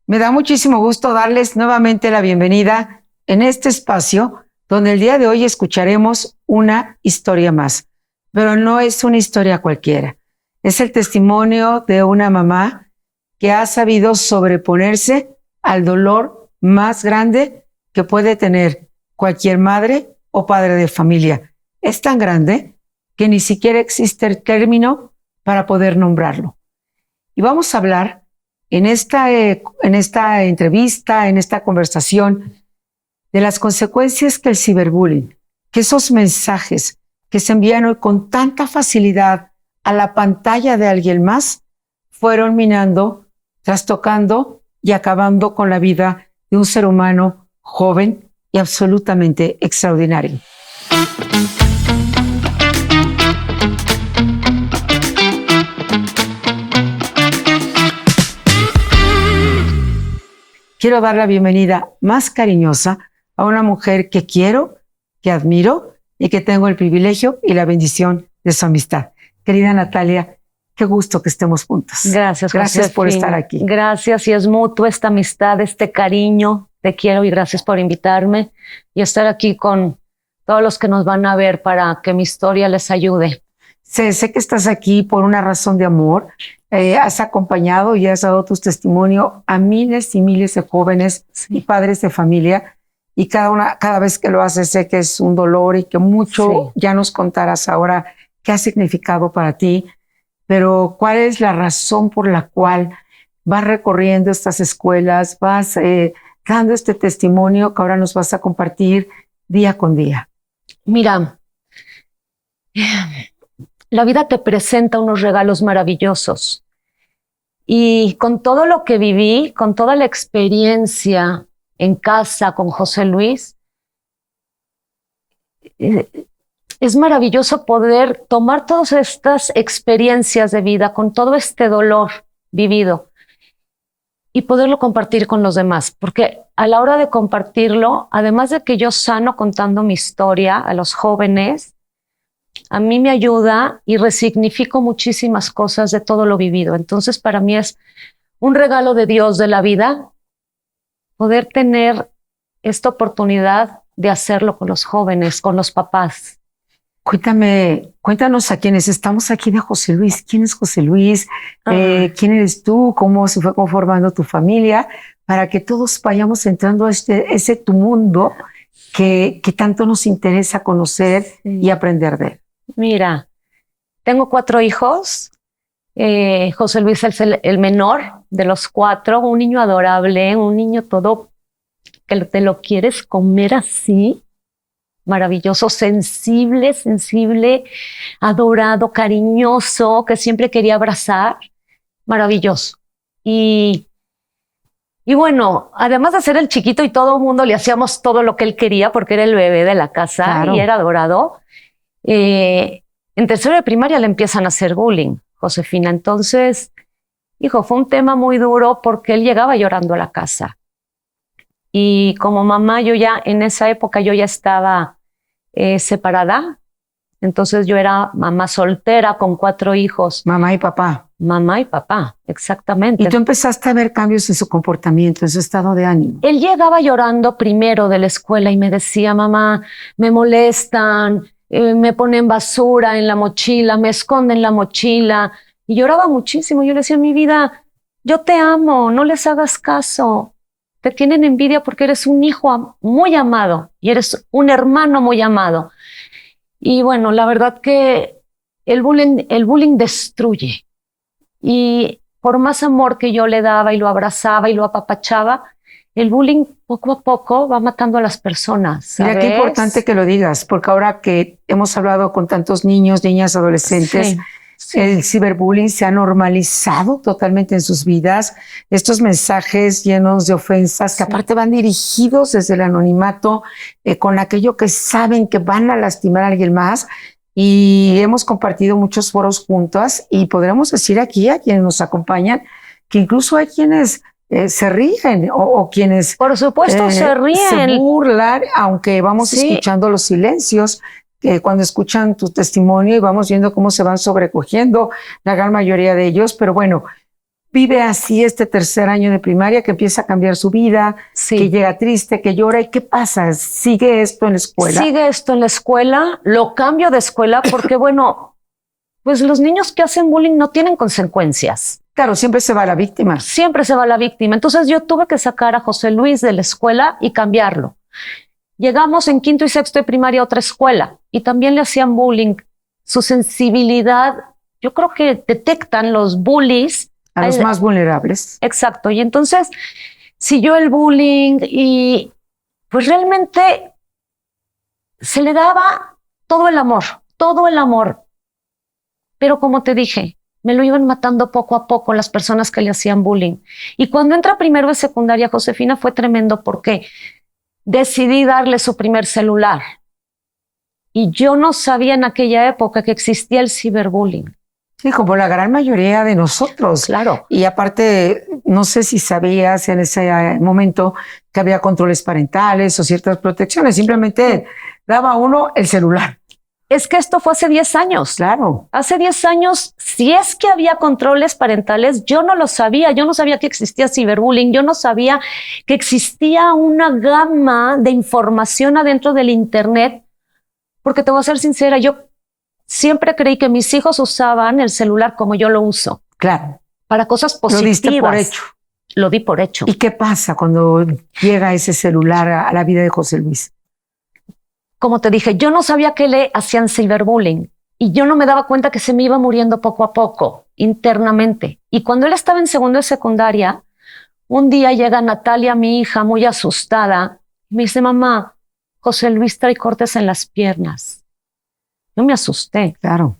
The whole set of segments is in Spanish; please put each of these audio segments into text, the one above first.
Me da muchísimo gusto darles nuevamente la bienvenida en este espacio donde el día de hoy escucharemos una historia más, pero no es una historia cualquiera. Es el testimonio de una mamá que ha sabido sobreponerse al dolor más grande que puede tener cualquier madre o padre de familia. Es tan grande que ni siquiera existe el término para poder nombrarlo. Y vamos a hablar en esta entrevista, en esta conversación, de las consecuencias que el ciberbullying, que esos mensajes que se envían hoy con tanta facilidad a la pantalla de alguien más, fueron minando, trastocando y acabando con la vida de un ser humano joven y absolutamente extraordinario. Quiero dar la bienvenida más cariñosa a una mujer que quiero, que admiro y que tengo el privilegio y la bendición de su amistad. Querida Natalia, qué gusto que estemos juntos. Gracias, gracias por estar aquí. Gracias, y es mutuo esta amistad, este cariño. Te quiero y gracias por invitarme y estar aquí con todos los que nos van a ver para que mi historia les ayude. Sé que estás aquí por una razón de amor. Has acompañado y has dado tu testimonio a miles y miles de jóvenes y padres de familia, y cada vez que lo haces sé que es un dolor y que mucho ya nos contarás ahora qué ha significado para ti, pero ¿cuál es la razón por la cual vas recorriendo estas escuelas, vas dando este testimonio que ahora nos vas a compartir día con día? Mira, la vida te presenta unos regalos maravillosos. Y con todo lo que viví, con toda la experiencia en casa con José Luis, es maravilloso poder tomar todas estas experiencias de vida, con todo este dolor vivido, y poderlo compartir con los demás. Porque a la hora de compartirlo, además de que yo sano contando mi historia a los jóvenes, a mí me ayuda y resignifico muchísimas cosas de todo lo vivido. Entonces, para mí es un regalo de Dios, de la vida, poder tener esta oportunidad de hacerlo con los jóvenes, con los papás. Cuéntanos a quienes estamos aquí de José Luis. ¿Quién es José Luis? ¿Quién eres tú? ¿Cómo se fue conformando tu familia? Para que todos vayamos entrando a ese tu mundo que tanto nos interesa conocer y aprender de él. Mira, tengo 4 hijos. José Luis es el menor de los 4, un niño adorable, un niño todo que te lo quieres comer así, maravilloso, sensible, adorado, cariñoso, que siempre quería abrazar, maravilloso. Y bueno, además de ser el chiquito y todo el mundo le hacíamos todo lo que él quería porque era el bebé de la casa, claro, y era adorado. En tercero de primaria le empiezan a hacer bullying, Josefina. Entonces, hijo, fue un tema muy duro porque él llegaba llorando a la casa. Y como mamá, en esa época yo ya estaba separada. Entonces yo era mamá soltera con 4 hijos. Mamá y papá. Mamá y papá, exactamente. Y tú empezaste a ver cambios en su comportamiento, en su estado de ánimo. Él llegaba llorando primero de la escuela y me decía, mamá, me molestan, me ponen basura en la mochila, me esconden la mochila. Y lloraba muchísimo. Yo le decía, mi vida, yo te amo, no les hagas caso. Te tienen envidia porque eres un hijo muy amado y eres un hermano muy amado. Y bueno, la verdad que el bullying destruye. Y por más amor que yo le daba y lo abrazaba y lo apapachaba, el bullying poco a poco va matando a las personas, ¿sabes? Mira qué importante que lo digas, porque ahora que hemos hablado con tantos niños, niñas, adolescentes, el ciberbullying se ha normalizado totalmente en sus vidas. Estos mensajes llenos de ofensas que aparte van dirigidos desde el anonimato, con aquello que saben que van a lastimar a alguien más. Y hemos compartido muchos foros juntas y podremos decir aquí a quienes nos acompañan que incluso hay quienes se ríen o quienes por supuesto se ríen, se burlan, aunque vamos escuchando los silencios cuando escuchan tu testimonio y vamos viendo cómo se van sobrecogiendo la gran mayoría de ellos. Pero bueno, vive así este tercer año de primaria, que empieza a cambiar su vida, Sí. que llega triste, que llora. ¿Y qué pasa? ¿Sigue esto en la escuela? Sigue esto en la escuela, lo cambio de escuela porque, bueno, pues los niños que hacen bullying no tienen consecuencias. Claro, siempre se va la víctima. Siempre se va la víctima. Entonces yo tuve que sacar a José Luis de la escuela y cambiarlo. Llegamos en quinto y sexto de primaria a otra escuela y también le hacían bullying. Su sensibilidad, yo creo que detectan los bullies A los más vulnerables. Exacto. Y entonces siguió el bullying y pues realmente se le daba todo el amor, todo el amor. Pero como te dije, me lo iban matando poco a poco las personas que le hacían bullying. Y cuando entra primero de secundaria, Josefina, fue tremendo porque decidí darle su primer celular. Y yo no sabía en aquella época que existía el ciberbullying. Sí, como la gran mayoría de nosotros. Claro. Y aparte, no sé si sabías en ese momento que había controles parentales o ciertas protecciones. Simplemente daba uno el celular. Es que esto fue hace 10 años. Claro. Hace 10 años, si es que había controles parentales, yo no lo sabía. Yo no sabía que existía ciberbullying. Yo no sabía que existía una gama de información adentro del Internet. Porque te voy a ser sincera, yo siempre creí que mis hijos usaban el celular como yo lo uso. Claro. Para cosas positivas. Lo diste por hecho. Lo di por hecho. ¿Y qué pasa cuando llega ese celular a la vida de José Luis? Como te dije, yo no sabía que le hacían ciberbullying y yo no me daba cuenta que se me iba muriendo poco a poco, internamente. Y cuando él estaba en segundo de secundaria, un día llega Natalia, mi hija, muy asustada, y me dice, mamá, José Luis trae cortes en las piernas. Yo me asusté. Claro.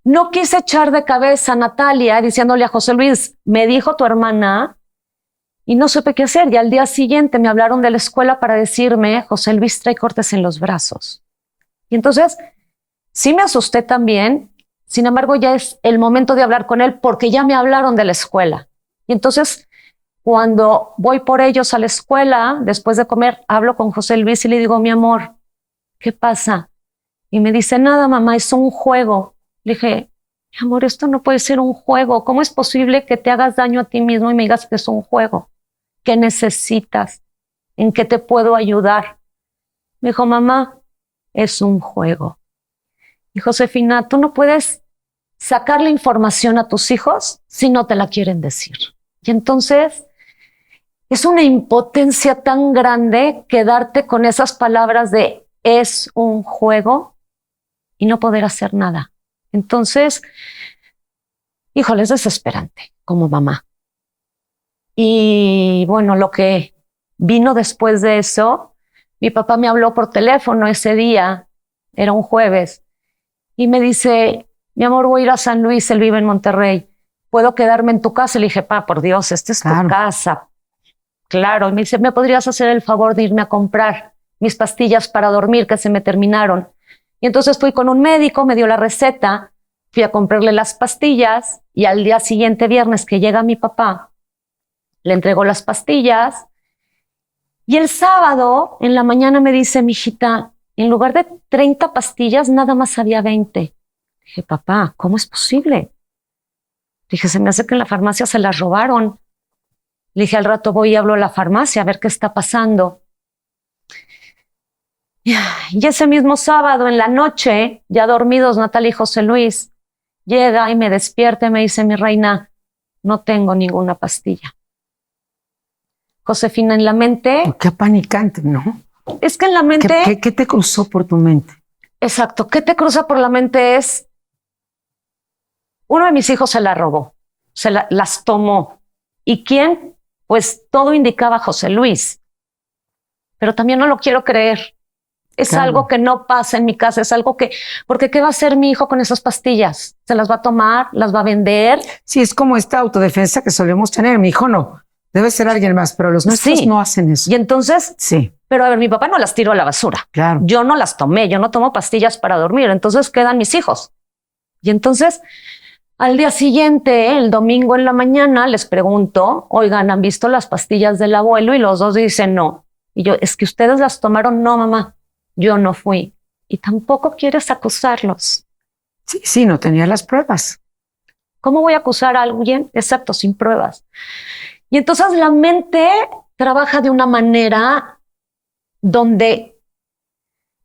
No quise echar de cabeza a Natalia diciéndole a José Luis, me dijo tu hermana, y no supe qué hacer. Y al día siguiente me hablaron de la escuela para decirme, José Luis trae cortes en los brazos. Y entonces sí me asusté también. Sin embargo, ya es el momento de hablar con él porque ya me hablaron de la escuela. Y entonces, cuando voy por ellos a la escuela, después de comer, hablo con José Luis y le digo, mi amor, ¿qué pasa? Y me dice, nada, mamá, es un juego. Le dije, mi amor, esto no puede ser un juego. ¿Cómo es posible que te hagas daño a ti mismo y me digas que es un juego? ¿Qué necesitas? ¿En qué te puedo ayudar? Me dijo, mamá, es un juego. Y Josefina, tú no puedes sacarle información a tus hijos si no te la quieren decir. Y entonces es una impotencia tan grande quedarte con esas palabras de es un juego y no poder hacer nada. Entonces, híjole, es desesperante como mamá. Y bueno, lo que vino después de eso, mi papá me habló por teléfono ese día, era un jueves, y me dice, mi amor, voy a ir a San Luis, él vive en Monterrey, ¿puedo quedarme en tu casa? Y le dije, pa, por Dios, esta es tu casa. Claro, y me dice, ¿me podrías hacer el favor de irme a comprar mis pastillas para dormir que se me terminaron? Y entonces fui con un médico, me dio la receta, fui a comprarle las pastillas y al día siguiente, viernes, que llega mi papá, le entregó las pastillas y el sábado en la mañana me dice, mijita, en lugar de 30 pastillas, nada más había 20. Dije, papá, ¿cómo es posible? Dije, se me hace que en la farmacia se las robaron. Le dije, al rato voy y hablo a la farmacia a ver qué está pasando. Y ese mismo sábado en la noche, ya dormidos Natalia y José Luis, llega y me despierta y me dice, mi reina, no tengo ninguna pastilla. Josefina, en la mente... Qué apanicante, ¿no? Es que en la mente... ¿Qué te cruzó por tu mente? Exacto. ¿Qué te cruza por la mente? Es... Uno de mis hijos se la robó. Las tomó. ¿Y quién? Pues todo indicaba José Luis. Pero también no lo quiero creer. Es algo que no pasa en mi casa. Es algo que... Porque ¿qué va a hacer mi hijo con esas pastillas? ¿Se las va a tomar? ¿Las va a vender? Sí, es como esta autodefensa que solemos tener. Mi hijo no. Debe ser alguien más, pero los nuestros no hacen eso. Y entonces, sí. Pero a ver, mi papá no las tiró a la basura. Claro. Yo no las tomé, yo no tomo pastillas para dormir. Entonces quedan mis hijos. Y entonces, al día siguiente, el domingo en la mañana, les pregunto, oigan, ¿han visto las pastillas del abuelo? Y los dos dicen no. Y yo, ¿es que ustedes las tomaron? No, mamá, yo no fui. Y tampoco quieres acusarlos. Sí, no tenía las pruebas. ¿Cómo voy a acusar a alguien excepto sin pruebas? Y entonces la mente trabaja de una manera donde,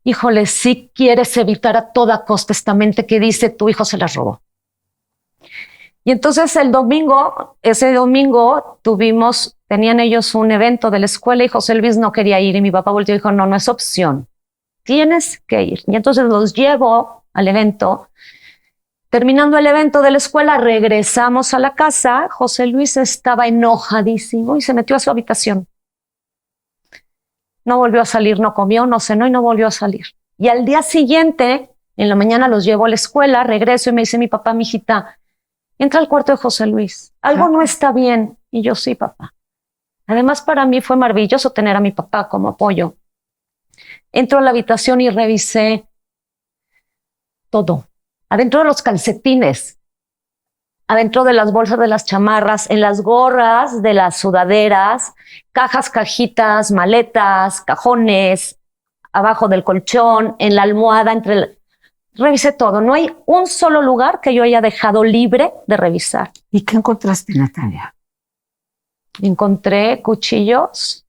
híjole, sí quieres evitar a toda costa esta mente que dice tu hijo se las robó. Y entonces ese domingo tenían ellos un evento de la escuela y José Luis no quería ir y mi papá volteó y dijo, no es opción, tienes que ir. Y entonces los llevo al evento. Terminando el evento de la escuela, regresamos a la casa. José Luis estaba enojadísimo y se metió a su habitación. No volvió a salir, no comió, no cenó y no volvió a salir. Y al día siguiente, en la mañana los llevo a la escuela, regreso y me dice mi papá, mijita, entra al cuarto de José Luis. Algo no está bien. Y yo, sí, papá. Además, para mí fue maravilloso tener a mi papá como apoyo. Entro a la habitación y revisé todo. Adentro de los calcetines, adentro de las bolsas de las chamarras, en las gorras de las sudaderas, cajas, cajitas, maletas, cajones, abajo del colchón, en la almohada, revisé todo. No hay un solo lugar que yo haya dejado libre de revisar. ¿Y qué encontraste, Natalia? Encontré cuchillos,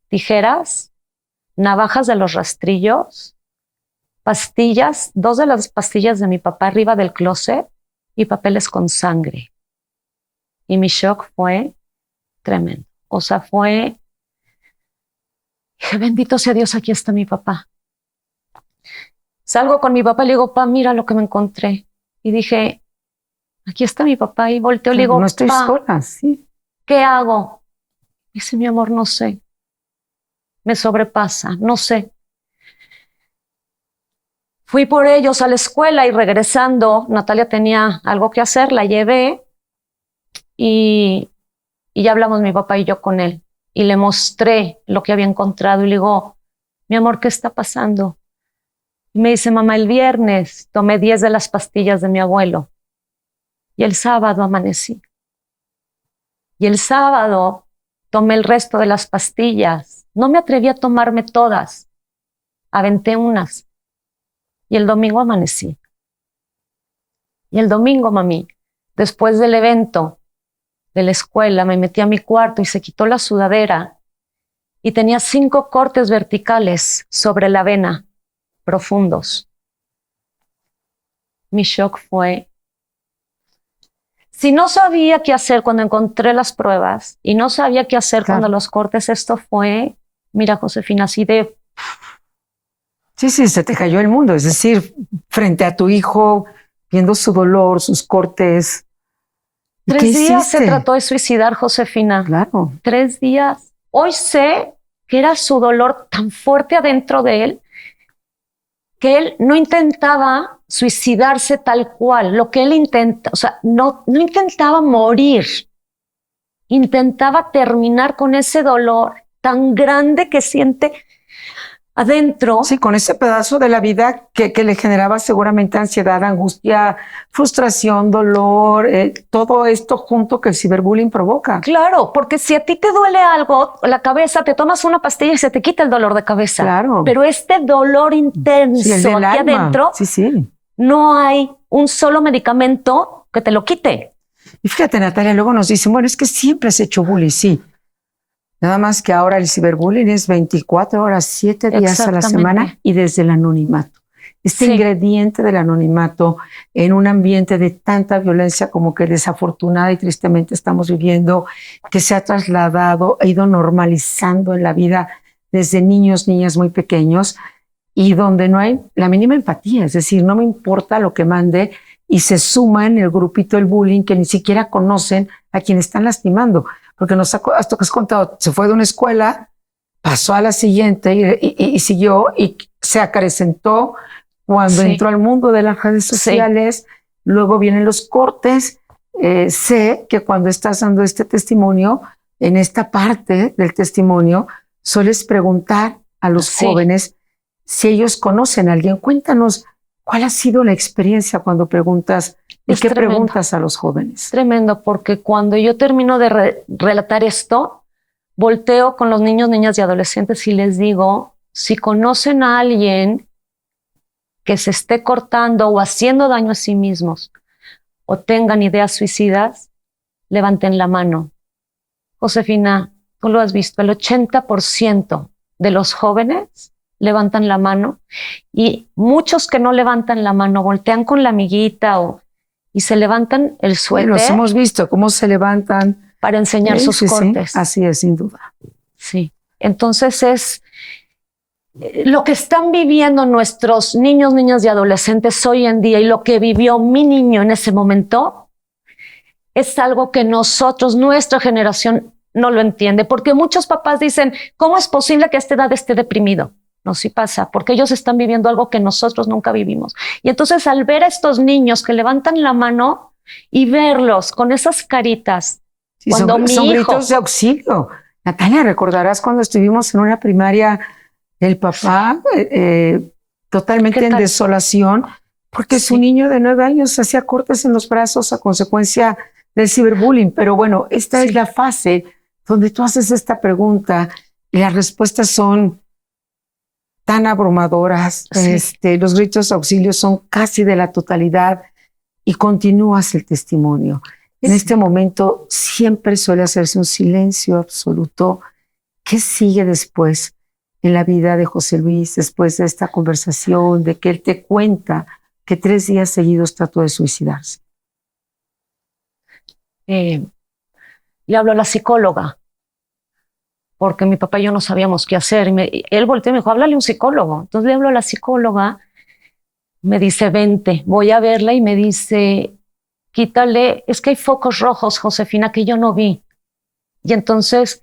tijeras, navajas de los rastrillos, pastillas, 2 de las pastillas de mi papá arriba del closet y papeles con sangre. Y mi shock fue tremendo. O sea, dije, bendito sea Dios, aquí está mi papá. Salgo con mi papá y le digo, pa, mira lo que me encontré. Y dije, aquí está mi papá. Y volteo y le digo, no estoy sola, sí. ¿Qué hago? Dice, mi amor, no sé. Me sobrepasa, no sé. Fui por ellos a la escuela y regresando, Natalia tenía algo que hacer, la llevé y ya hablamos mi papá y yo con él. Y le mostré lo que había encontrado y le digo, mi amor, ¿qué está pasando? Y me dice, mamá, el viernes tomé 10 de las pastillas de mi abuelo y el sábado amanecí. Y el sábado tomé el resto de las pastillas. No me atreví a tomarme todas. Aventé unas. Y el domingo amanecí. Y el domingo, mami, después del evento de la escuela, me metí a mi cuarto y se quitó la sudadera y tenía 5 cortes verticales sobre la vena, profundos. Mi shock fue, si no sabía qué hacer cuando encontré las pruebas y no sabía qué hacer cuando los cortes, esto fue, mira, Josefina, así de... Sí, se te cayó el mundo, es decir, frente a tu hijo, viendo su dolor, sus cortes. 3 días se trató de suicidar, Josefina. Claro. 3 días. Hoy sé que era su dolor tan fuerte adentro de él que él no intentaba suicidarse tal cual. Lo que él intenta, o sea, no intentaba morir. Intentaba terminar con ese dolor tan grande que siente adentro. Sí, con ese pedazo de la vida que le generaba seguramente ansiedad, angustia, frustración, dolor, todo esto junto que el ciberbullying provoca. Claro, porque si a ti te duele algo, la cabeza, te tomas una pastilla y se te quita el dolor de cabeza. Claro. Pero este dolor intenso aquí adentro, no hay un solo medicamento que te lo quite. Y fíjate, Natalia, luego nos dicen, bueno, es que siempre has hecho bullying, sí. Nada más que ahora el ciberbullying es 24 horas, 7 días a la semana y desde el anonimato. Este ingrediente del anonimato en un ambiente de tanta violencia como que desafortunada y tristemente estamos viviendo, que se ha trasladado, ha ido normalizando en la vida desde niños, niñas muy pequeños y donde no hay la mínima empatía, es decir, no me importa lo que mande y se suma en el grupito del bullying que ni siquiera conocen a quien están lastimando. Porque hasta que has contado, se fue de una escuela, pasó a la siguiente y siguió y se acrecentó cuando entró al mundo de las redes sociales. Luego vienen los cortes. Sé que cuando estás dando este testimonio, en esta parte del testimonio, sueles preguntar a los jóvenes si ellos conocen a alguien. Cuéntanos, ¿cuál ha sido la experiencia cuando preguntas? ¿Y qué preguntas a los jóvenes? Tremendo, porque cuando yo termino de relatar esto, volteo con los niños, niñas y adolescentes y les digo, si conocen a alguien que se esté cortando o haciendo daño a sí mismos o tengan ideas suicidas, levanten la mano. Josefina, tú lo has visto, el 80% de los jóvenes levantan la mano y muchos que no levantan la mano voltean con la amiguita y se levantan el suéter. Los hemos visto cómo se levantan para enseñar sus cortes. Sí, así es, sin duda. Sí, entonces es lo que están viviendo nuestros niños, niñas y adolescentes hoy en día y lo que vivió mi niño en ese momento es algo que nosotros, nuestra generación, no lo entiende, porque muchos papás dicen, ¿cómo es posible que a esta edad esté deprimido? No, sí pasa, porque ellos están viviendo algo que nosotros nunca vivimos. Y entonces al ver a estos niños que levantan la mano y verlos con esas caritas, sí, son gritos de auxilio. Natalia, recordarás cuando estuvimos en una primaria, el papá totalmente en desolación, porque su niño de 9 años hacía cortes en los brazos a consecuencia del ciberbullying. Pero bueno, esta es la fase donde tú haces esta pregunta y las respuestas son tan abrumadoras. Los gritos de auxilio son casi de la totalidad y continúas el testimonio. En este momento siempre suele hacerse un silencio absoluto. ¿Qué sigue después en la vida de José Luis, después de esta conversación, de que él te cuenta que 3 días seguidos trató de suicidarse? Le habló a la psicóloga, porque mi papá y yo no sabíamos qué hacer. Él volteó y me dijo, háblale a un psicólogo. Entonces le hablo a la psicóloga, me dice, vente, voy a verla y me dice, quítale, es que hay focos rojos, Josefina, que yo no vi. Y entonces,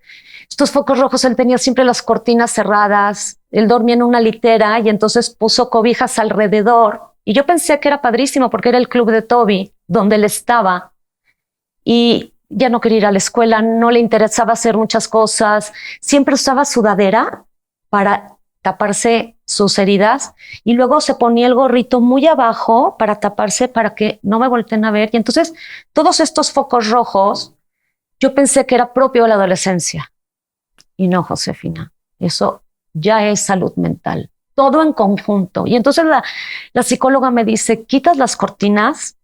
estos focos rojos, él tenía siempre las cortinas cerradas, él dormía en una litera y entonces puso cobijas alrededor. Y yo pensé que era padrísimo porque era el club de Toby, donde él estaba. Y ya no quería ir a la escuela, no le interesaba hacer muchas cosas. Siempre usaba sudadera para taparse sus heridas y luego se ponía el gorrito muy abajo para taparse, para que no me volteen a ver. Y entonces todos estos focos rojos, yo pensé que era propio de la adolescencia. Y no, Josefina, eso ya es salud mental, todo en conjunto. Y entonces la psicóloga me dice, quitas las cortinas,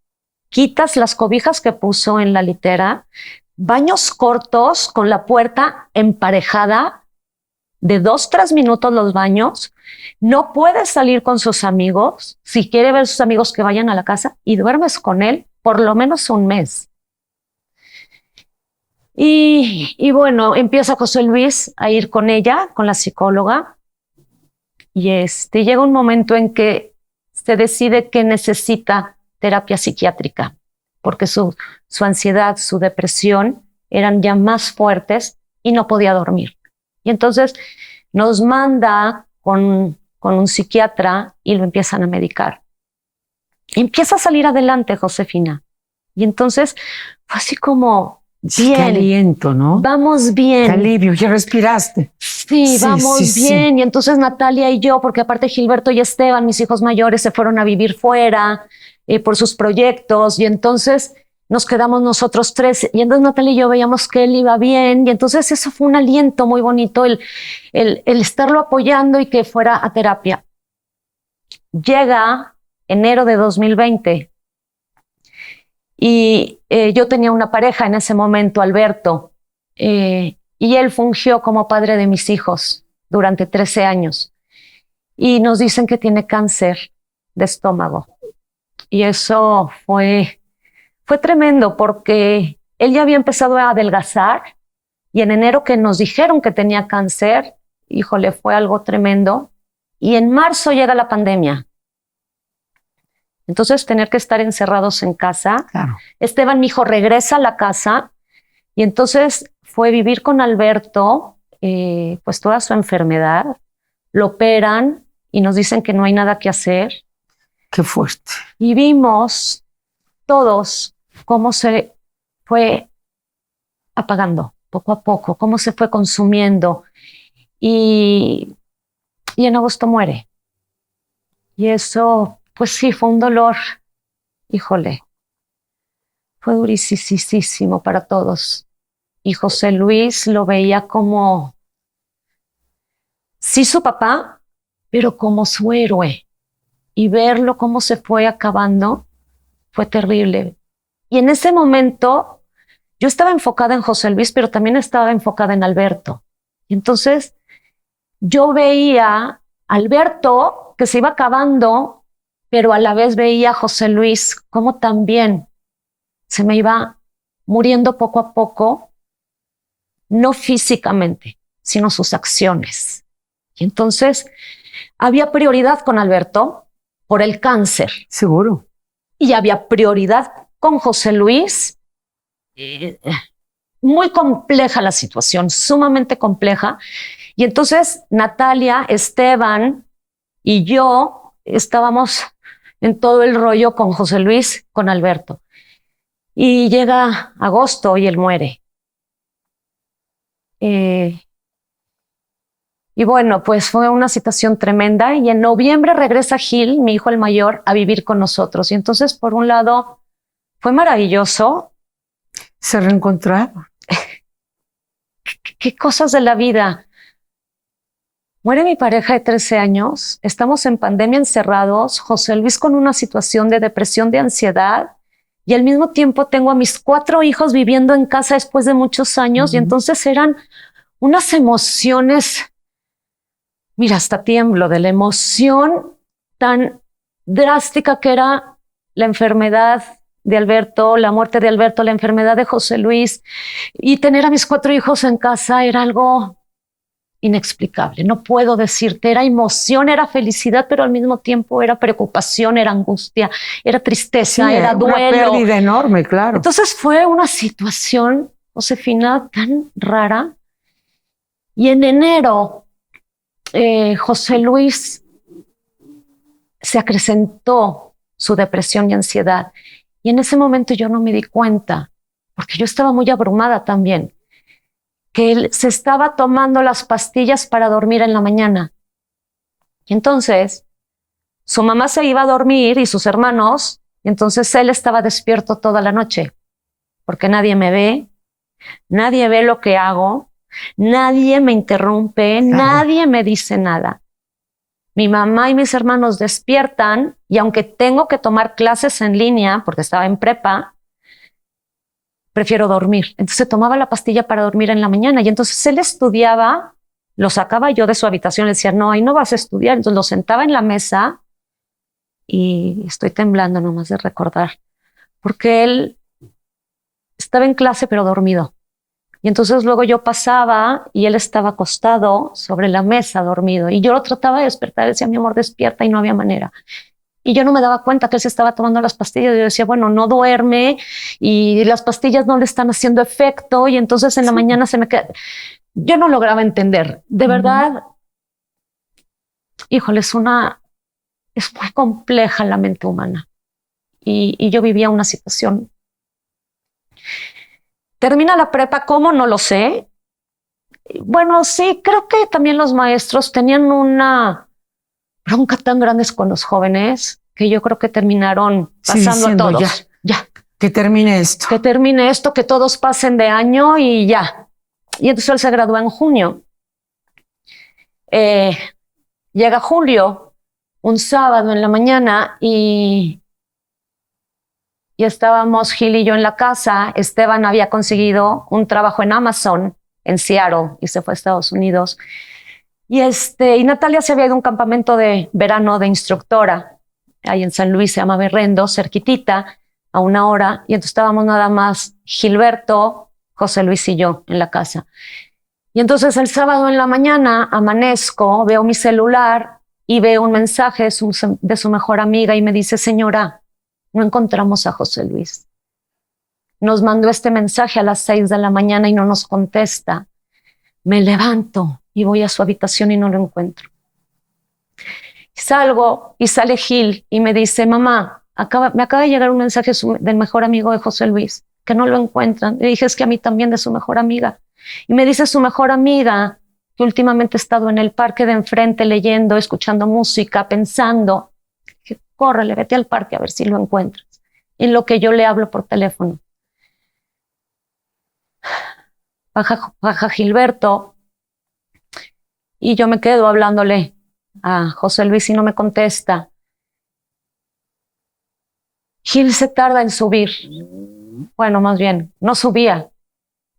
quitas las cobijas que puso en la litera, baños cortos con la puerta emparejada, de 2-3 minutos los baños, no puede salir con sus amigos, si quiere ver a sus amigos que vayan a la casa y duermes con él por lo menos 1 mes. Y bueno, empieza José Luis a ir con ella, con la psicóloga, y llega un momento en que se decide que necesita terapia psiquiátrica, porque su ansiedad, su depresión eran ya más fuertes y no podía dormir. Y entonces nos manda con un psiquiatra y lo empiezan a medicar. Y empieza a salir adelante, Josefina. Y entonces fue así como, bien. Qué aliento, ¿no? Vamos bien. Qué alivio, ya respiraste. Sí, vamos bien. Sí. Y entonces Natalia y yo, porque aparte Gilberto y Esteban, mis hijos mayores, se fueron a vivir fuera por sus proyectos. Y entonces nos quedamos nosotros 3. Y entonces Natalia y yo veíamos que él iba bien. Y entonces eso fue un aliento muy bonito, el estarlo apoyando y que fuera a terapia. Llega enero de 2020. Y yo tenía una pareja en ese momento, Alberto, y él fungió como padre de mis hijos durante 13 años. Y nos dicen que tiene cáncer de estómago. Y eso fue tremendo porque él ya había empezado a adelgazar y en enero que nos dijeron que tenía cáncer, híjole, fue algo tremendo. Y en marzo llega la pandemia. Entonces, tener que estar encerrados en casa. Claro. Esteban, mi hijo, regresa a la casa y entonces fue vivir con Alberto, pues toda su enfermedad. Lo operan y nos dicen que no hay nada que hacer. Qué fuerte. Y vimos todos cómo se fue apagando poco a poco, cómo se fue consumiendo. Y en agosto muere. Y eso, pues sí, fue un dolor, híjole, fue durísimo para todos. Y José Luis lo veía como, sí, su papá, pero como su héroe. Y verlo cómo se fue acabando fue terrible. Y en ese momento yo estaba enfocada en José Luis, pero también estaba enfocada en Alberto. Y entonces yo veía a Alberto que se iba acabando, pero a la vez veía a José Luis como también se me iba muriendo poco a poco, no físicamente, sino sus acciones. Y entonces había prioridad con Alberto por el cáncer. Seguro. Y había prioridad con José Luis. Muy compleja la situación, sumamente compleja. Y entonces Natalia, Esteban y yo estábamos en todo el rollo con José Luis, con Alberto. Y llega agosto y él muere. Y bueno, pues fue una situación tremenda. Y en noviembre regresa Gil, mi hijo el mayor, a vivir con nosotros. Y entonces, por un lado, fue maravilloso. Se reencontraron. ¿Qué cosas de la vida? Muere mi pareja de 13 años, estamos en pandemia encerrados, José Luis con una situación de depresión, de ansiedad, y al mismo tiempo tengo a mis 4 hijos viviendo en casa después de muchos años, y entonces eran unas emociones, mira, hasta tiemblo de la emoción tan drástica que era la enfermedad de Alberto, la muerte de Alberto, la enfermedad de José Luis, y tener a mis 4 hijos en casa era algo inexplicable. No puedo decirte, era emoción, era felicidad, pero al mismo tiempo era preocupación, era angustia, era tristeza, Sí, era duelo. Una pérdida enorme, claro. Entonces fue una situación, Josefina, tan rara. Y en enero, José Luis se acrecentó su depresión y ansiedad. Y en ese momento yo no me di cuenta, porque yo estaba muy abrumada también, que él se estaba tomando las pastillas para dormir en la mañana. Y entonces su mamá se iba a dormir y sus hermanos, y entonces él estaba despierto toda la noche, porque nadie me ve, nadie ve lo que hago, nadie me interrumpe, nadie me dice nada. Mi mamá y mis hermanos despiertan y aunque tengo que tomar clases en línea, porque estaba en prepa, prefiero dormir. Entonces tomaba la pastilla para dormir en la mañana y entonces él estudiaba, lo sacaba yo de su habitación, le decía, no, ahí no vas a estudiar. Entonces lo sentaba en la mesa y estoy temblando nomás de recordar, porque él estaba en clase pero dormido. Y entonces luego yo pasaba y él estaba acostado sobre la mesa dormido y yo lo trataba de despertar, decía, mi amor, despierta, y no había manera. Y yo no me daba cuenta que él se estaba tomando las pastillas. Yo decía, bueno, no duerme y las pastillas no le están haciendo efecto y entonces en la mañana se me queda. Yo no lograba entender. De verdad, híjole, es muy compleja la mente humana. Y yo vivía una situación. Termina la prepa, ¿cómo? No lo sé. Bueno, sí, creo que también los maestros tenían una bronca tan grande con los jóvenes que yo creo que terminaron pasando a todos. Ya. Que termine esto. Que termine esto, que todos pasen de año y ya. Y entonces él se graduó en junio. Llega julio, un sábado en la mañana, y estábamos Gil y yo en la casa. Esteban había conseguido un trabajo en Amazon en Seattle y se fue a Estados Unidos. Y Natalia se había ido a un campamento de verano de instructora ahí en San Luis, se llama Berrendo, cerquitita, a 1 hora. Y entonces estábamos nada más Gilberto, José Luis y yo en la casa. Y entonces el sábado en la mañana amanezco, veo mi celular y veo un mensaje de su mejor amiga y me dice, señora, no encontramos a José Luis. Nos mandó este mensaje a las 6 de la mañana y no nos contesta. Me levanto y voy a su habitación y no lo encuentro. Salgo y sale Gil y me dice, mamá, me acaba de llegar un mensaje del mejor amigo de José Luis, que no lo encuentran. Le dije, es que a mí también, de su mejor amiga. Y me dice su mejor amiga que últimamente ha estado en el parque de enfrente leyendo, escuchando música, pensando. Dije, córrele, vete al parque a ver si lo encuentras. En lo que yo le hablo por teléfono. Baja Gilberto y yo me quedo hablándole a José Luis y no me contesta. Gil se tarda en subir bueno, más bien, no subía.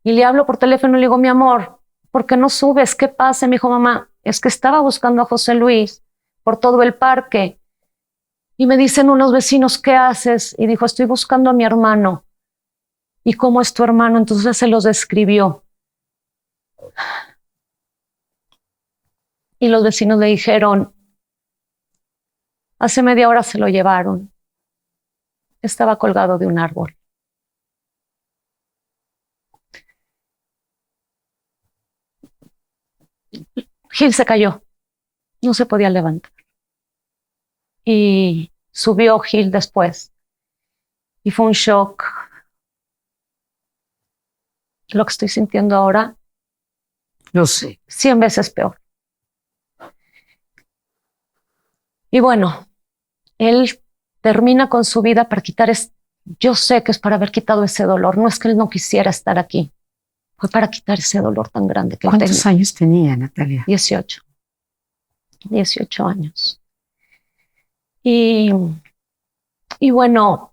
Y le hablo por teléfono y le digo, mi amor, ¿por qué no subes? ¿Qué pasa? Me dijo, mamá, es que estaba buscando a José Luis por todo el parque. Y me dicen unos vecinos, ¿qué haces? Y dijo, estoy buscando a mi hermano. ¿Y cómo es tu hermano? Entonces se los describió. Y los vecinos le dijeron, hace media hora se lo llevaron. Estaba colgado de un árbol. Gil se cayó, no se podía levantar. Y subió Gil después. Y fue un shock. Lo que estoy sintiendo ahora, Lo sé. 100 veces peor. Y bueno, él termina con su vida para quitar, yo sé que es para haber quitado ese dolor, no es que él no quisiera estar aquí, fue para quitar ese dolor tan grande que él tenía. ¿Cuántos años tenía, Natalia? 18 años. Y bueno,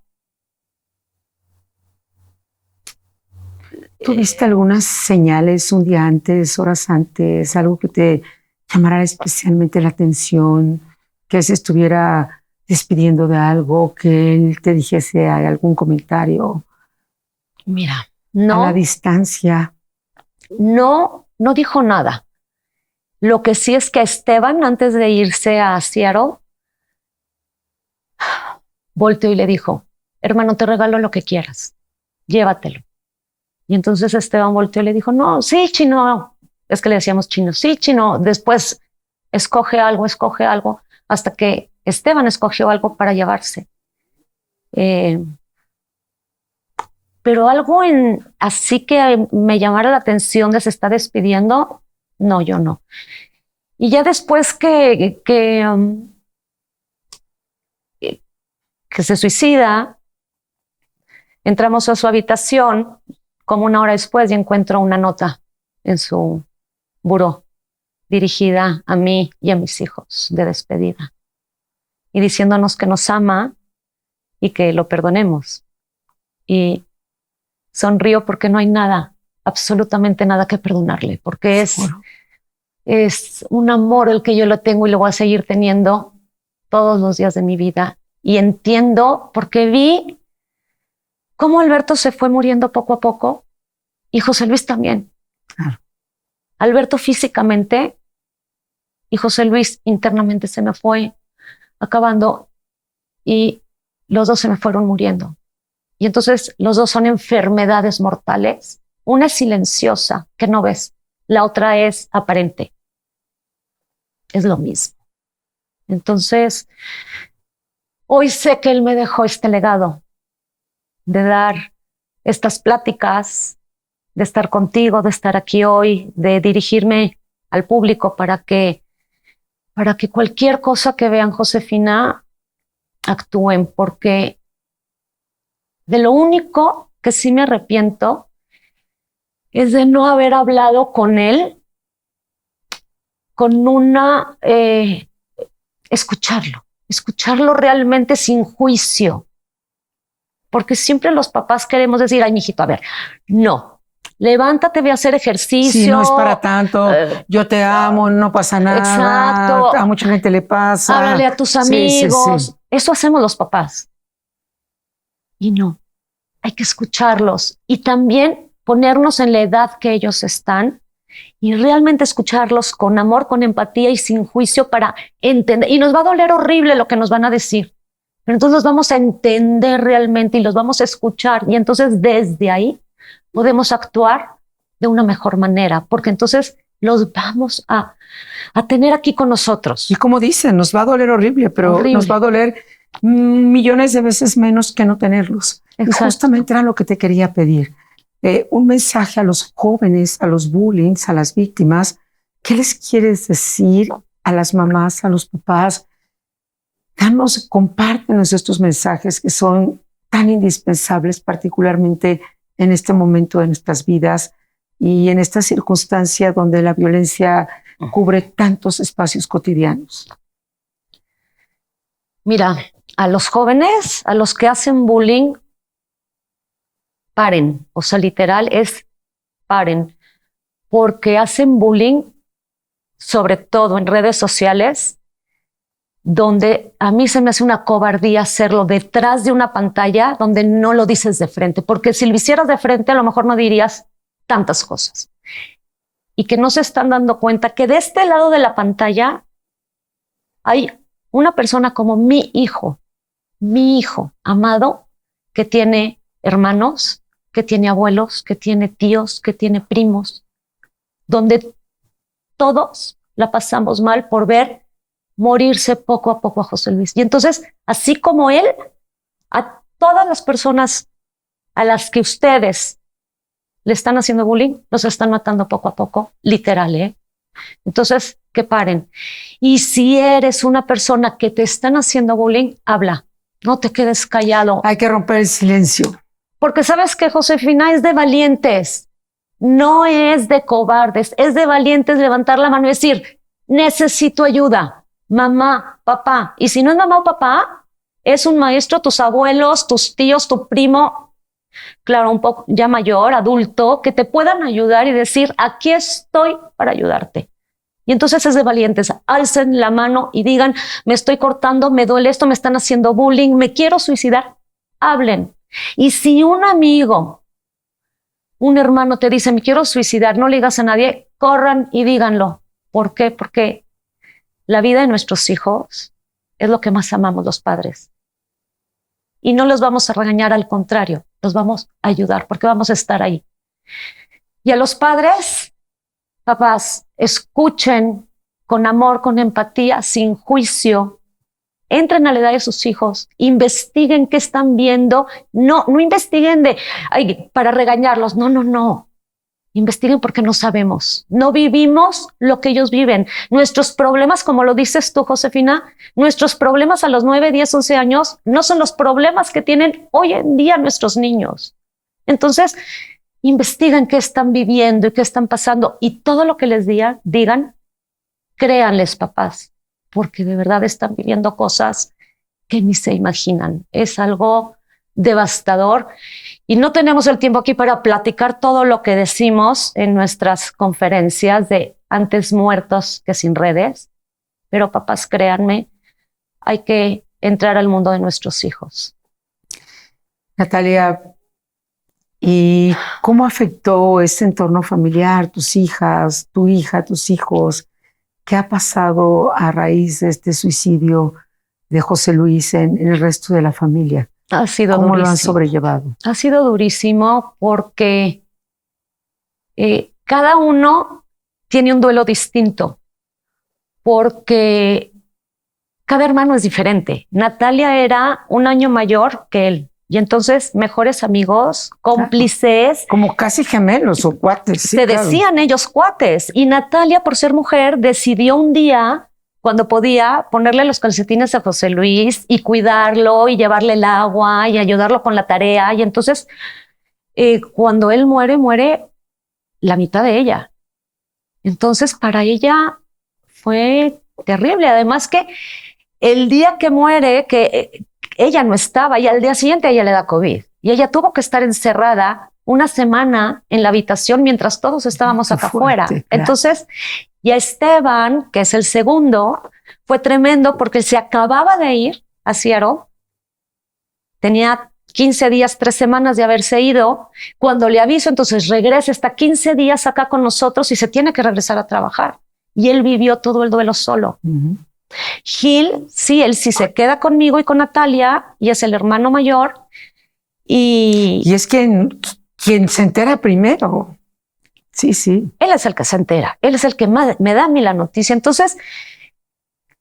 ¿tuviste algunas señales un día antes, horas antes, algo que te llamara especialmente la atención, que se estuviera despidiendo de algo, que él te dijese algún comentario mira, a no, la distancia? no dijo nada. Lo que sí es que Esteban, antes de irse a Seattle, volteó y le dijo, hermano, te regalo lo que quieras, llévatelo. Y entonces Esteban volteó y le dijo, no, sí, Chino, es que le decíamos Chino, sí, Chino, después escoge algo, hasta que Esteban escogió algo para llevarse. Pero algo así que me llamara la atención de se está despidiendo, no, yo no. Y ya después que se suicida, entramos a su habitación como una hora después y encuentro una nota en su buró dirigida a mí y a mis hijos de despedida y diciéndonos que nos ama y que lo perdonemos. Y sonrío porque no hay nada, absolutamente nada que perdonarle, porque es un amor el que yo lo tengo y lo voy a seguir teniendo todos los días de mi vida. Y entiendo porque vi cómo Alberto se fue muriendo poco a poco y José Luis también. Claro. Alberto físicamente y José Luis internamente se me fue acabando y los dos se me fueron muriendo. Y entonces los dos son enfermedades mortales. Una es silenciosa, que no ves. La otra es aparente. Es lo mismo. Entonces, hoy sé que él me dejó este legado de dar estas pláticas, de estar contigo, de estar aquí hoy, de dirigirme al público para que cualquier cosa que vean, Josefina, actúen, porque de lo único que sí me arrepiento es de no haber hablado con él con una... escucharlo realmente sin juicio. Porque siempre los papás queremos decir, ay, mijito, a ver, no, levántate, ve a hacer ejercicio. Sí, no es para tanto, yo te amo, no pasa nada. Exacto. A mucha gente le pasa. Háblale a tus amigos. Sí. Eso hacemos los papás. Y no, hay que escucharlos y también ponernos en la edad que ellos están y realmente escucharlos con amor, con empatía y sin juicio para entender. Y nos va a doler horrible lo que nos van a decir, pero entonces los vamos a entender realmente y los vamos a escuchar. Y entonces desde ahí podemos actuar de una mejor manera, porque entonces los vamos a tener aquí con nosotros. Y como dicen, nos va a doler horrible, pero horrible. Nos va a doler millones de veces menos que no tenerlos. Exacto. Y justamente era lo que te quería pedir. Un mensaje a los jóvenes, a los bullies, a las víctimas. ¿Qué les quieres decir a las mamás, a los papás? Compártenos estos mensajes que son tan indispensables, particularmente en este momento de nuestras vidas y en esta circunstancia donde la violencia cubre tantos espacios cotidianos. Mira, a los jóvenes, a los que hacen bullying, paren. O sea, literal es paren. Porque hacen bullying, sobre todo en redes sociales, donde a mí se me hace una cobardía hacerlo detrás de una pantalla donde no lo dices de frente. Porque si lo hicieras de frente, a lo mejor no dirías tantas cosas. Y que no se están dando cuenta que de este lado de la pantalla hay una persona como mi hijo amado, que tiene hermanos, que tiene abuelos, que tiene tíos, que tiene primos, donde todos la pasamos mal por ver morirse poco a poco a José Luis. Y entonces, así como él, a todas las personas a las que ustedes le están haciendo bullying, los están matando poco a poco, literal, ¿eh? Entonces, que paren. Y si eres una persona que te están haciendo bullying, habla, no te quedes callado. Hay que romper el silencio. Porque sabes que Josefina es de valientes, no es de cobardes, es de valientes levantar la mano y decir, necesito ayuda, mamá, papá. Y si no es mamá o papá, es un maestro, tus abuelos, tus tíos, tu primo, claro, un poco ya mayor, adulto, que te puedan ayudar y decir, aquí estoy para ayudarte. Y entonces es de valientes, alcen la mano y digan, me estoy cortando, me duele esto, me están haciendo bullying, me quiero suicidar. Hablen. Y si un amigo, un hermano te dice, me quiero suicidar, no le digas a nadie, corran y díganlo. ¿Por qué? Porque la vida de nuestros hijos es lo que más amamos los padres. Y no los vamos a regañar, al contrario, los vamos a ayudar porque vamos a estar ahí. Y a los padres, papás, escuchen con amor, con empatía, sin juicio. Entren a la edad de sus hijos, investiguen qué están viendo. No investiguen para regañarlos. No. Investiguen porque no sabemos. No vivimos lo que ellos viven. Nuestros problemas, como lo dices tú, Josefina, nuestros problemas a los 9, 10, 11 años no son los problemas que tienen hoy en día nuestros niños. Entonces, investiguen qué están viviendo y qué están pasando. Y todo lo que les digan, créanles, papás, porque de verdad están viviendo cosas que ni se imaginan. Es algo devastador. Y no tenemos el tiempo aquí para platicar todo lo que decimos en nuestras conferencias de antes muertos que sin redes. Pero papás, créanme, hay que entrar al mundo de nuestros hijos. Natalia, ¿y cómo afectó ese entorno familiar, tus hijas, tu hija, tus hijos? ¿Qué ha pasado a raíz de este suicidio de José Luis en el resto de la familia? Ha sido ¿Cómo durísimo. lo han sobrellevado? Ha sido durísimo porque cada uno tiene un duelo distinto, porque cada hermano es diferente. Natalia era un año mayor que él y entonces mejores amigos, cómplices. Claro. Como casi gemelos o cuates. Sí, se decían ellos cuates. Y Natalia, por ser mujer, decidió un día, cuando podía, ponerle los calcetines a José Luis y cuidarlo y llevarle el agua y ayudarlo con la tarea. Y entonces, cuando él muere la mitad de ella. Entonces, para ella fue terrible. Además que el día que muere, que ella no estaba y al día siguiente a ella le da COVID. Y ella tuvo que estar encerrada una semana en la habitación mientras todos estábamos acá afuera. Claro. Entonces, y a Esteban, que es el segundo, fue tremendo porque se acababa de ir a Seattle. Tenía 15 días, 3 semanas de haberse ido. Cuando le aviso, entonces regresa, está 15 días acá con nosotros y se tiene que regresar a trabajar. Y él vivió todo el duelo solo. Gil, sí, él sí se queda conmigo y con Natalia y es el hermano mayor. Y es quien se entera primero. Sí. Él es el que se entera. Él es el que me da a mí la noticia. Entonces,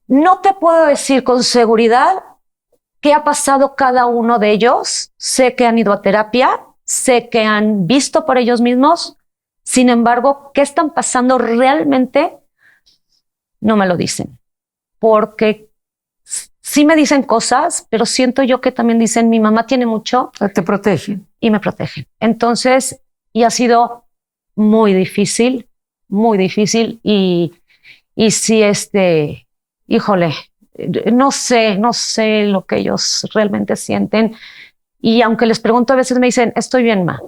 no te puedo decir con seguridad qué ha pasado cada uno de ellos. Sé que han ido a terapia, sé que han visto por ellos mismos. Sin embargo, ¿qué están pasando realmente? No me lo dicen. Porque sí me dicen cosas, pero siento yo que también dicen, mi mamá tiene mucho. Te protegen. Y me protegen. Entonces, y ha sido muy difícil. Y sí, híjole, no sé lo que ellos realmente sienten. Y aunque les pregunto, a veces me dicen, estoy bien, ma,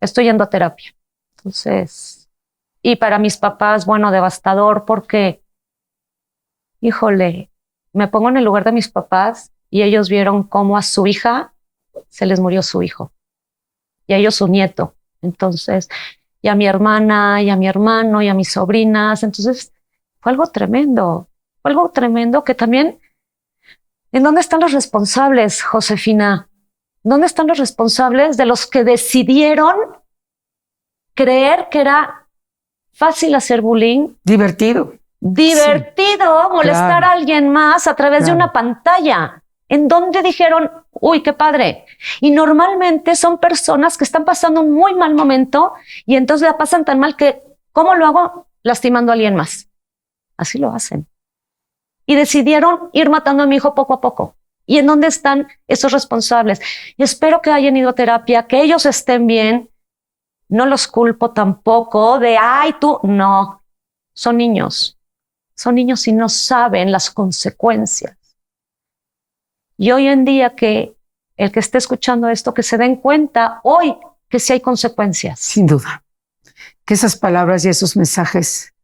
estoy yendo a terapia. Entonces, y para mis papás, bueno, devastador porque, híjole, me pongo en el lugar de mis papás y ellos vieron cómo a su hija se les murió su hijo y a ellos su nieto. Entonces, y a mi hermana, y a mi hermano, y a mis sobrinas. Entonces, fue algo tremendo que también, ¿en dónde están los responsables, Josefina? ¿Dónde están los responsables de los que decidieron creer que era fácil hacer bullying? Divertido. Divertido, sí, molestar a alguien más a través de una pantalla. ¿En dónde dijeron, uy, qué padre? Y normalmente son personas que están pasando un muy mal momento y entonces la pasan tan mal que, ¿cómo lo hago? Lastimando a alguien más. Así lo hacen. Y decidieron ir matando a mi hijo poco a poco. ¿Y en dónde están esos responsables? Y espero que hayan ido a terapia, que ellos estén bien. No los culpo tampoco de, ay, tú, no. Son niños y no saben las consecuencias. Y hoy en día que el que esté escuchando esto, que se den cuenta hoy que sí hay consecuencias. Sin duda. Que esas palabras y esos mensajes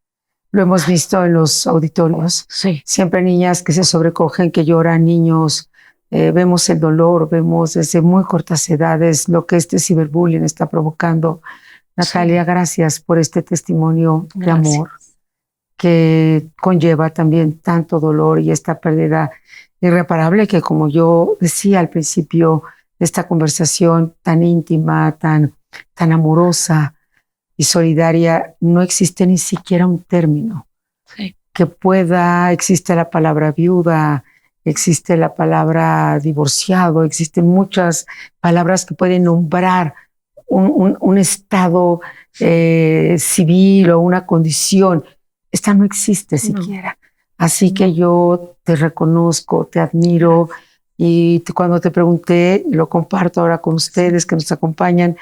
lo hemos visto en los auditorios. Sí. Siempre niñas que se sobrecogen, que lloran, niños. Vemos el dolor, vemos desde muy cortas edades lo que este ciberbullying está provocando. Natalia, sí, gracias por este testimonio de amor que conlleva también tanto dolor y esta pérdida irreparable que, como yo decía al principio de esta conversación tan íntima, tan amorosa y solidaria, no existe ni siquiera un término que pueda. Existe la palabra viuda, existe la palabra divorciado, existen muchas palabras que pueden nombrar un estado civil o una condición. Esta no existe siquiera. Así que yo te reconozco, te admiro y cuando te pregunté, lo comparto ahora con ustedes que nos acompañan,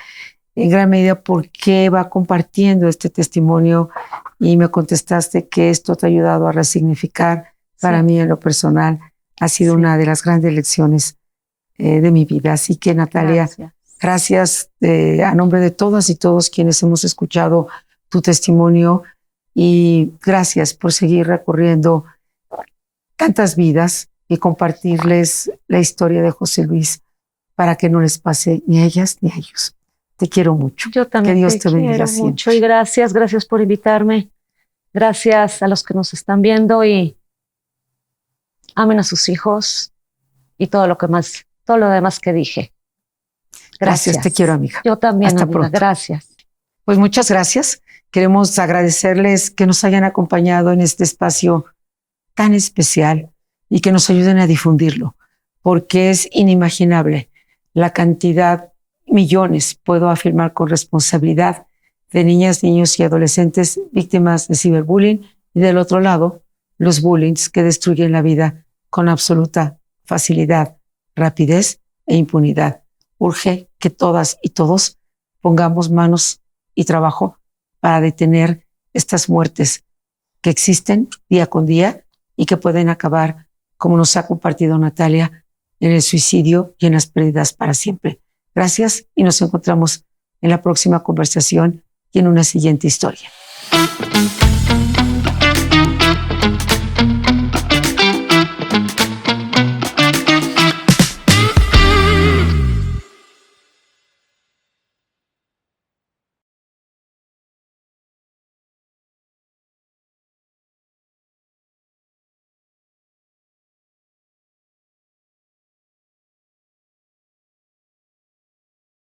en gran medida por qué va compartiendo este testimonio y me contestaste que esto te ha ayudado a resignificar. Para mí en lo personal ha sido una de las grandes lecciones de mi vida. Así que Natalia, gracias a nombre de todas y todos quienes hemos escuchado tu testimonio y gracias por seguir recorriendo tantas vidas y compartirles la historia de José Luis para que no les pase ni a ellas ni a ellos. Te quiero mucho. Yo también. Que Dios te bendiga mucho y gracias por invitarme. Gracias a los que nos están viendo y amen a sus hijos y todo lo demás que dije. Gracias, te quiero, amiga. Yo también, hasta amiga. Pronto. Gracias. Pues muchas gracias. Queremos agradecerles que nos hayan acompañado en este espacio tan especial y que nos ayuden a difundirlo, porque es inimaginable la cantidad, millones, puedo afirmar con responsabilidad, de niñas, niños y adolescentes víctimas de ciberbullying y del otro lado, los bullies que destruyen la vida con absoluta facilidad, rapidez e impunidad. Urge que todas y todos pongamos manos y trabajo para detener estas muertes que existen día con día y que pueden acabar, como nos ha compartido Natalia, en el suicidio y en las pérdidas para siempre. Gracias y nos encontramos en la próxima conversación y en una siguiente historia.